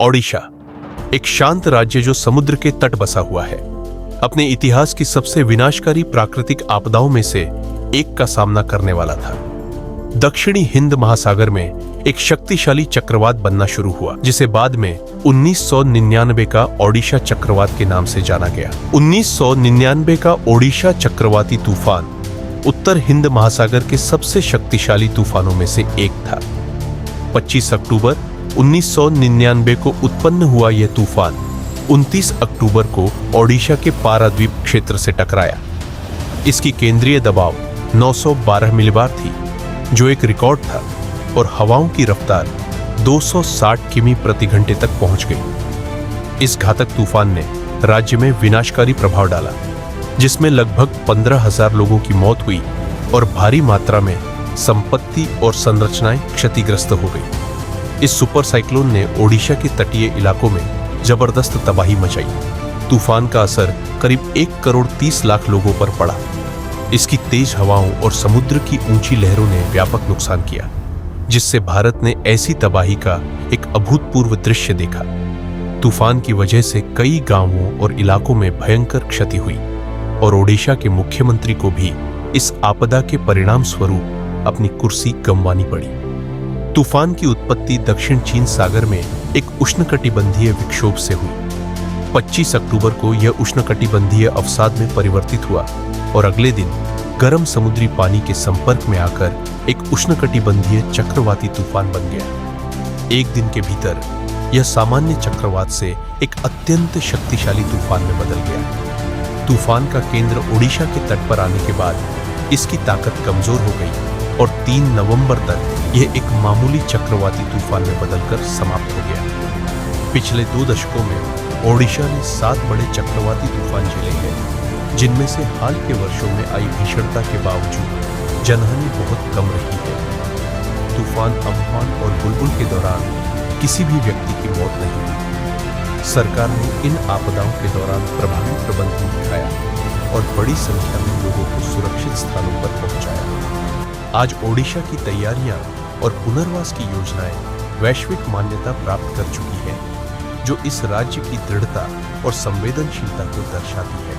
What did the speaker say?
ओडिशा, एक शांत राज्य जो समुद्र के तट बसा हुआ है, अपने इतिहास की सबसे विनाशकारी प्राकृतिक आपदाओं में से एक का सामना करने वाला था। दक्षिणी हिंद महासागर में एक शक्तिशाली चक्रवात बनना शुरू हुआ, जिसे बाद में 1999 का ओडिशा चक्रवात के नाम से जाना गया। 1999 का ओडिशा चक्रवाती तूफान उत्तर हिंद महासागर के सबसे शक्तिशाली तूफानों में से एक था। 25 अक्टूबर 1999 को उत्पन्न हुआ यह तूफान 29 अक्टूबर को ओडिशा के पाराद्वीप क्षेत्र से टकराया। इसकी केंद्रीय दबाव 912 मिलीबार थी, जो एक रिकॉर्ड था, और हवाओं की रफ्तार 260 किमी प्रति घंटे तक पहुंच गई। इस घातक तूफान ने राज्य में विनाशकारी प्रभाव डाला, जिसमें लगभग 15,000 लोगों की मौत हुई और भारी मात्रा में संपत्ति और संरचनाएं क्षतिग्रस्त हो गई। इस सुपर साइक्लोन ने ओडिशा के तटीय इलाकों में जबरदस्त तबाही मचाई। तूफान का असर करीब 1 करोड़ 30 लाख लोगों पर पड़ा। इसकी तेज हवाओं और समुद्र की ऊंची लहरों ने व्यापक नुकसान किया, जिससे भारत ने ऐसी तबाही का एक अभूतपूर्व दृश्य देखा। तूफान की वजह से कई गांवों और इलाकों में भयंकर क्षति हुई और ओडिशा के मुख्यमंत्री को भी इस आपदा के परिणाम स्वरूप अपनी कुर्सी गंवानी पड़ी। तूफान की उत्पत्ति दक्षिण चीन सागर में एक उष्णकटिबंधीय विक्षोभ से हुई। 25 अक्टूबर को यह उष्णकटिबंधीय अवसाद में परिवर्तित हुआ और अगले दिन गर्म समुद्री पानी के संपर्क में आकर एक उष्णकटिबंधीय चक्रवाती तूफान बन गया। एक दिन के भीतर यह सामान्य चक्रवात से एक अत्यंत शक्तिशाली तूफान में बदल गया। तूफान का केंद्र ओडिशा के तट पर आने के बाद इसकी ताकत कमजोर हो गई और 3 नवंबर तक यह एक मामूली चक्रवाती तूफान में बदलकर समाप्त हो गया। पिछले 2 दशकों में ओडिशा ने 7 बड़े चक्रवाती तूफान झेले हैं, जिनमें से हाल के वर्षों में आई भीषणता के बावजूद जनहानि बहुत कम रही है। तूफान अम्फान और बुलबुल के दौरान किसी भी व्यक्ति की मौत नहीं हुई। सरकार ने इन आपदाओं के दौरान प्रभावी प्रबंधन दिखाया और बड़ी संख्या में लोगों को सुरक्षित स्थानों पर पहुंचाया। आज ओडिशा की तैयारियां और पुनर्वास की योजनाएं वैश्विक मान्यता प्राप्त कर चुकी हैं, जो इस राज्य की दृढ़ता और संवेदनशीलता को दर्शाती है।